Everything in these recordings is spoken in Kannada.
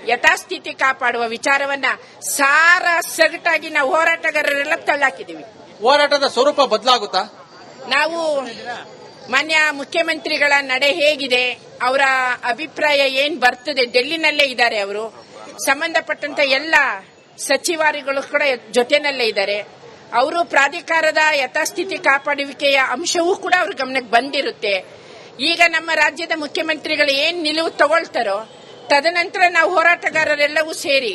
ಯಥಾಸ್ಥಿತಿ ಕಾಪಾಡುವ ವಿಚಾರವನ್ನ ಸಾರ ಸಗಟಾಗಿ ನಾವು ಹೋರಾಟಗಾರರೆಲ್ಲ ತಳ್ಳಾಕಿದ್ದೀವಿ. ಹೋರಾಟದ ಸ್ವರೂಪ ಬದಲಾಗುತ್ತಾ? ನಾವು ಮಾನ್ಯ ಮುಖ್ಯಮಂತ್ರಿಗಳ ನಡೆ ಹೇಗಿದೆ, ಅವರ ಅಭಿಪ್ರಾಯ ಏನ್ ಬರ್ತದೆ, ಡೆಲ್ಲಿನಲ್ಲೇ ಇದ್ದಾರೆ ಅವರು. ಸಂಬಂಧಪಟ್ಟಂತ ಎಲ್ಲ ಸಚಿವಾರಿಗಳು ಕೂಡ ಜೊತೆನಲ್ಲೇ ಇದ್ದಾರೆ. ಅವರು ಪ್ರಾಧಿಕಾರದ ಯಥಾಸ್ಥಿತಿ ಕಾಪಾಡುವಿಕೆಯ ಅಂಶವೂ ಕೂಡ ಅವ್ರ ಗಮನಕ್ಕೆ ಬಂದಿರುತ್ತೆ. ಈಗ ನಮ್ಮ ರಾಜ್ಯದ ಮುಖ್ಯಮಂತ್ರಿಗಳು ಏನ್ ನಿಲುವು ತಗೊಳ್ತಾರೋ ತದನಂತರ ನಾವು ಹೋರಾಟಗಾರರೆಲ್ಲವೂ ಸೇರಿ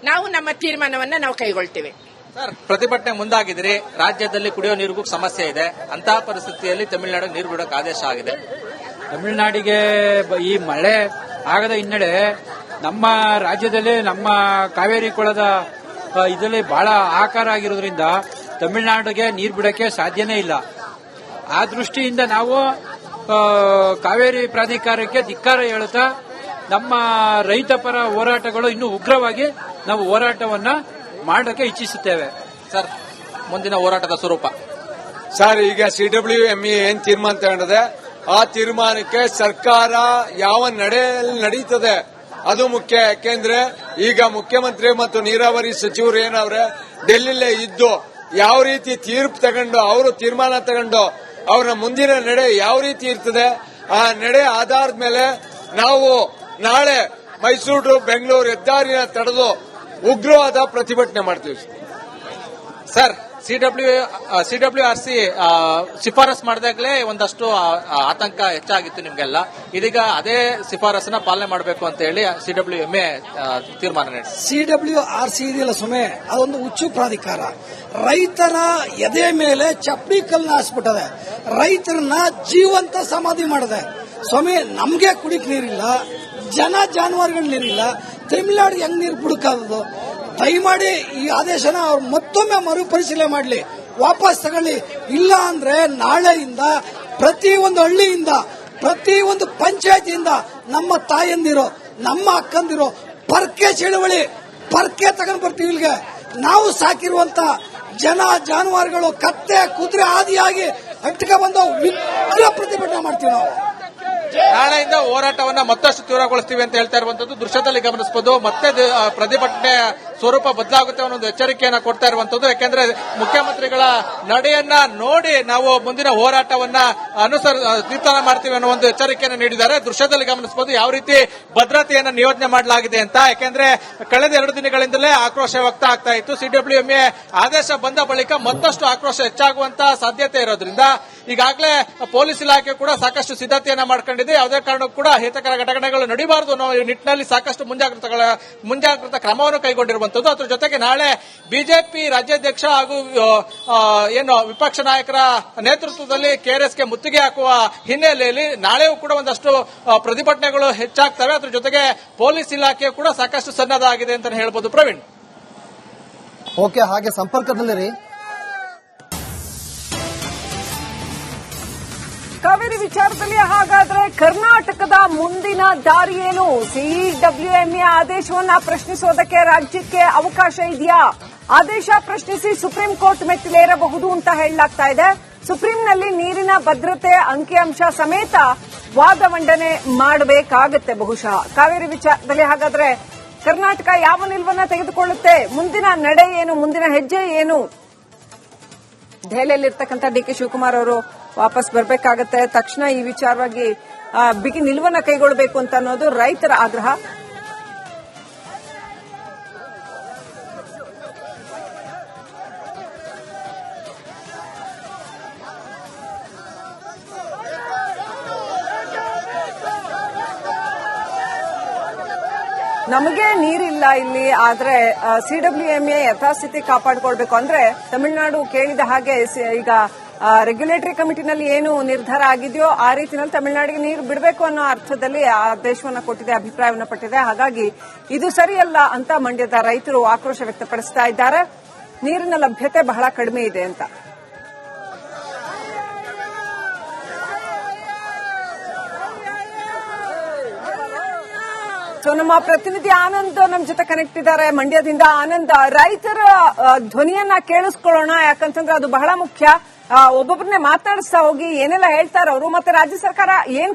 ನಾವು ನಮ್ಮ ತೀರ್ಮಾನವನ್ನ ನಾವು ಕೈಗೊಳ್ತೇವೆ. ಸರ್, ಪ್ರತಿಭಟನೆ ಮುಂದಾಗಿದ್ರಿ. ರಾಜ್ಯದಲ್ಲಿ ಕುಡಿಯೋ ನೀರಿಗೂ ಸಮಸ್ಯೆ ಇದೆ. ಅಂತಹ ಪರಿಸ್ಥಿತಿಯಲ್ಲಿ ತಮಿಳುನಾಡಿಗೆ ನೀರು ಬಿಡೋಕೆ ಆದೇಶ ಆಗಿದೆ. ತಮಿಳುನಾಡಿಗೆ ಈ ಮಳೆ ಆಗದ ಹಿನ್ನೆಲೆ ನಮ್ಮ ರಾಜ್ಯದಲ್ಲಿ ನಮ್ಮ ಕಾವೇರಿ ಕೊಳದ ಇದರಲ್ಲಿ ಬಹಳ ಆಕಾರ ಆಗಿರೋದ್ರಿಂದ ತಮಿಳುನಾಡಿಗೆ ನೀರು ಬಿಡಕ್ಕೆ ಸಾಧ್ಯನೇ ಇಲ್ಲ. ಆ ದೃಷ್ಟಿಯಿಂದ ನಾವು ಕಾವೇರಿ ಪ್ರಾಧಿಕಾರಕ್ಕೆ ಧಿಕ್ಕಾರ ಹೇಳುತ್ತಾ ನಮ್ಮ ರೈತ ಪರ ಹೋರಾಟಗಳು ಇನ್ನೂ ಉಗ್ರವಾಗಿ ನಾವು ಹೋರಾಟವನ್ನ ಮಾಡೋಕೆ ಇಚ್ಛಿಸುತ್ತೇವೆ. ಸರ್, ಮುಂದಿನ ಹೋರಾಟದ ಸ್ವರೂಪ? ಸರ್, ಈಗ CWME ಏನ್ ತೀರ್ಮಾನ ತಗೊಂಡಿದೆ ಆ ತೀರ್ಮಾನಕ್ಕೆ ಸರ್ಕಾರ ಯಾವ ನಡೆಯಲ್ಲಿ ನಡೀತದೆ ಅದು ಮುಖ್ಯ. ಯಾಕೆಂದ್ರೆ ಈಗ ಮುಖ್ಯಮಂತ್ರಿ ಮತ್ತು ನೀರಾವರಿ ಸಚಿವರು ಏನವ್ರೆ ಡೆಲ್ಲಿಲೇ ಇದ್ದು ಯಾವ ರೀತಿ ತೀರ್ಪು ತಗೊಂಡು ಅವರು ತೀರ್ಮಾನ ತಗೊಂಡು ಅವರ ಮುಂದಿನ ನಡೆ ಯಾವ ರೀತಿ ಇರ್ತದೆ ಆ ನಡೆ ಆಧಾರದ ಮೇಲೆ ನಾವು ನಾಳೆ ಮೈಸೂರು ಬೆಂಗಳೂರು ಹೆದ್ದಾರಿನ ತಡೆದು ಉಗ್ರವಾದ ಪ್ರತಿಭಟನೆ ಮಾಡ್ತೀವಿ. ಸರ್, CWRC ಶಿಫಾರಸ್ ಮಾಡಿದಾಗಲೇ ಒಂದಷ್ಟು ಆತಂಕ ಹೆಚ್ಚಾಗಿತ್ತು ನಿಮ್ಗೆಲ್ಲ. ಇದೀಗ ಅದೇ ಶಿಫಾರಸ್ಸನ್ನ ಪಾಲನೆ ಮಾಡಬೇಕು ಅಂತ ಹೇಳಿ CWMA ತೀರ್ಮಾನ ನೀಡಿದೆ. CWRC ಇದೆಯಲ್ಲ ಸುಮೆ, ಅದೊಂದು ಹುಚ್ಚು ಪ್ರಾಧಿಕಾರ. ರೈತರ ಎದೆ ಮೇಲೆ ಚಪ್ಪಡಿ ಕಲ್ಲು ಹಾಸ್ಬಿಟ್ಟದೆ, ರೈತರನ್ನ ಜೀವಂತ ಸಮಾಧಿ ಮಾಡಿದೆ. ಸ್ವಾಮಿ, ನಮ್ಗೆ ಕುಡಿಕ್ ನೀರಿಲ್ಲ, ಜಾನುವಾರುಗಳ ನೀರಿಲ್ಲ, ತಮಿಳುನಾಡಿಗೆ ಹೆಂಗ್ ನೀರು ಬಿಡುಕಾದದು? ದಯಮಾಡಿ ಈ ಆದೇಶನ ಅವ್ರು ಮತ್ತೊಮ್ಮೆ ಮರುಪರಿಶೀಲನೆ ಮಾಡಲಿ, ವಾಪಸ್ ತಗೊಳ್ಳಿ. ಇಲ್ಲ ಅಂದ್ರೆ ನಾಳೆಯಿಂದ ಪ್ರತಿಯೊಂದು ಹಳ್ಳಿಯಿಂದ ಪ್ರತಿಯೊಂದು ಪಂಚಾಯತಿಯಿಂದ ನಮ್ಮ ತಾಯಂದಿರೋ ನಮ್ಮ ಅಕ್ಕಂದಿರೋ ಪರ್ಕೆ ಚಳುವಳಿ ಪರ್ಕೆ ತಗೊಂಡ್ ಬರ್ತೀವಿ. ಇಲ್ಲಿಗೆ ನಾವು ಸಾಕಿರುವಂತ ಜಾನುವಾರುಗಳು ಕತ್ತೆ ಕುದುರೆ ಆದಿಯಾಗಿ ಅಟ್ಕ ಬಂದು ವಿಗ್ರ ಪ್ರತಿಭಟನೆ ಮಾಡ್ತೀವಿ ನಾವು. ನಾಳೆಯಿಂದ ಹೋರಾಟವನ್ನ ಮತ್ತಷ್ಟು ತೀವ್ರಗೊಳಿಸ್ತೀವಿ ಅಂತ ಹೇಳ್ತಾ ಇರುವಂತದ್ದು ದೃಶ್ಯದಲ್ಲಿ ಗಮನಿಸಬಹುದು. ಮತ್ತೆ ಪ್ರತಿಭಟನೆ ಸ್ವರೂಪ ಬದಲಾಗುತ್ತೆ ಅನ್ನೋ ಒಂದು ಎಚ್ಚರಿಕೆಯನ್ನ ಕೊಡ್ತಾ ಇರುವಂತದ್ದು. ಯಾಕೆಂದ್ರೆ ಮುಖ್ಯಮಂತ್ರಿಗಳ ನಡೆಯನ್ನ ನೋಡಿ ನಾವು ಮುಂದಿನ ಹೋರಾಟವನ್ನ ತೀರ್ಮಾನ ಮಾಡ್ತೀವಿ ಅನ್ನೋ ಒಂದು ಎಚ್ಚರಿಕೆಯನ್ನು ನೀಡಿದ್ದಾರೆ. ದೃಶ್ಯದಲ್ಲಿ ಗಮನಿಸಬಹುದು ಯಾವ ರೀತಿ ಭದ್ರತೆಯನ್ನ ನಿಯೋಜನೆ ಮಾಡಲಾಗಿದೆ ಅಂತ. ಯಾಕೆಂದ್ರೆ ಕಳೆದ 2 ದಿನಗಳಿಂದಲೇ ಆಕ್ರೋಶ ವ್ಯಕ್ತ ಆಗ್ತಾ ಇತ್ತು. CWMA ಆದೇಶ ಬಂದ ಬಳಿಕ ಮತ್ತಷ್ಟು ಆಕ್ರೋಶ ಹೆಚ್ಚಾಗುವಂತಹ ಸಾಧ್ಯತೆ ಇರೋದ್ರಿಂದ ಈಗಾಗಲೇ ಪೊಲೀಸ್ ಇಲಾಖೆ ಕೂಡ ಸಾಕಷ್ಟು ಸಿದ್ಧತೆಯನ್ನ ಮಾಡ್ಕೊಂಡಿದೆ. ಯಾವುದೇ ಕಾರಣಕ್ಕೂ ಕೂಡ ಅಹಿತಕರ ಘಟನೆಗಳು ನಡೀಬಾರದು ಅನ್ನೋ ನಿಟ್ಟಿನಲ್ಲಿ ಸಾಕಷ್ಟು ಮುಂಜಾಗ್ರತಾ ಕ್ರಮವನ್ನು ಕೈಗೊಂಡಿರುವಂತದ್ದು. ಅದರ ಜೊತೆಗೆ ನಾಳೆ ಬಿಜೆಪಿ ರಾಜ್ಯಾಧ್ಯಕ್ಷ ಹಾಗೂ ವಿಪಕ್ಷ ನಾಯಕರ ನೇತೃತ್ವದಲ್ಲಿ KRSಗೆ ಮುತ್ತಿಗೆ ಹಾಕುವ ಹಿನ್ನೆಲೆಯಲ್ಲಿ ನಾಳೆಯೂ ಕೂಡ ಒಂದಷ್ಟು ಪ್ರತಿಭಟನೆಗಳು ಹೆಚ್ಚಾಗ್ತವೆ. ಅದರ ಜೊತೆಗೆ ಪೊಲೀಸ್ ಇಲಾಖೆ ಕೂಡ ಸಾಕಷ್ಟು ಸನ್ನದ್ಧ ಆಗಿದೆ ಅಂತ ಹೇಳ್ಬೋದು. ಪ್ರವೀಣ್, ಓಕೆ, ಹಾಗೆ ಸಂಪರ್ಕದಲ್ಲಿರಿ. ಕಾವೇರಿ ವಿಚಾರದಲ್ಲಿ ಹಾಗಾದ್ರೆ ಕರ್ನಾಟಕದ ಮುಂದಿನ ದಾರಿ ಏನು? CWMA ಆದೇಶವನ್ನ ಪ್ರಶ್ನಿಸೋದಕ್ಕೆ ರಾಜ್ಯಕ್ಕೆ ಅವಕಾಶ ಇದೆಯಾ? ಆದೇಶ ಪ್ರಶ್ನಿಸಿ ಸುಪ್ರೀಂ ಕೋರ್ಟ್ ಮೆಟ್ಟಿಲೇರಬಹುದು ಅಂತ ಹೇಳಲಾಗ್ತಾ ಇದೆ. ಸುಪ್ರೀಂನಲ್ಲಿ ನೀರಿನ ಭದ್ರತೆ ಅಂಕಿಅಂಶ ಸಮೇತ ವಾದ ಮಂಡನೆ ಮಾಡಬೇಕಾಗತ್ತೆ ಬಹುಶಃ. ಕಾವೇರಿ ವಿಚಾರದಲ್ಲಿ ಹಾಗಾದ್ರೆ ಕರ್ನಾಟಕ ಯಾವ ನಿಲುವನ್ನ ತೆಗೆದುಕೊಳ್ಳುತ್ತೆ? ಮುಂದಿನ ನಡೆ ಏನು? ಮುಂದಿನ ಹೆಜ್ಜೆ ಏನು? ದೆಹಲಿಯಲ್ಲಿರ್ತಕ್ಕಂಥ DK ಶಿವಕುಮಾರ್ ಅವರು ವಾಪಸ್ ಬರಬೇಕಾಗತ್ತೆ. ತಕ್ಷಣ ಈ ವಿಚಾರವಾಗಿ ಬಿಗಿ ನಿಲುವನ್ನ ಕೈಗೊಳ್ಳಬೇಕು ಅಂತ ಅನ್ನೋದು ರೈತರ ಆಗ್ರಹ. ನಮಗೆ ನೀರಿಲ್ಲ ಇಲ್ಲಿ, ಆದ್ರೆ CWMA ಯಥಾಸ್ಥಿತಿ ಕಾಪಾಡಿಕೊಳ್ಬೇಕು ಅಂದ್ರೆ ತಮಿಳುನಾಡು ಕೇಳಿದ ಹಾಗೆ ಈಗ ರೆಗ್ಯುಲೇಟರಿ ಕಮಿಟಿನಲ್ಲಿ ಏನು ನಿರ್ಧಾರ ಆಗಿದೆಯೋ ಆ ರೀತಿಯಲ್ಲಿ ತಮಿಳುನಾಡಿಗೆ ನೀರು ಬಿಡಬೇಕು ಅನ್ನೋ ಅರ್ಥದಲ್ಲಿ ಆದೇಶವನ್ನ ಕೊಟ್ಟಿದೆ, ಅಭಿಪ್ರಾಯವನ್ನ ಪಟ್ಟಿದೆ. ಹಾಗಾಗಿ ಇದು ಸರಿಯಲ್ಲ ಅಂತ ಮಂಡ್ಯದ ರೈತರು ಆಕ್ರೋಶ ವ್ಯಕ್ತಪಡಿಸ್ತಾ ಇದ್ದಾರೆ. ನೀರಿನ ಲಭ್ಯತೆ ಬಹಳ ಕಡಿಮೆ ಇದೆ ಅಂತ. ಸೊ ನಮ್ಮ ಪ್ರತಿನಿಧಿ ಆನಂದ್ ನಮ್ಮ ಜೊತೆ ಕನೆಕ್ಟ್ ಇದ್ದಾರೆ ಮಂಡ್ಯದಿಂದ. ಆನಂದ್, ರೈತರ ಧ್ವನಿಯನ್ನ ಕೇಳಿಸ್ಕೊಳ್ಳೋಣ, ಯಾಕಂತಂದ್ರೆ ಅದು ಬಹಳ ಮುಖ್ಯ. ಒಬ್ಬೊಬ್ಬರನ್ನೇ ಮಾತನಾಡಿಸ್ತಾ ಹೋಗಿ ಏನೆಲ್ಲ ಹೇಳ್ತಾರೆ ಅವರು, ಮತ್ತೆ ರಾಜ್ಯ ಸರ್ಕಾರ ಏನ್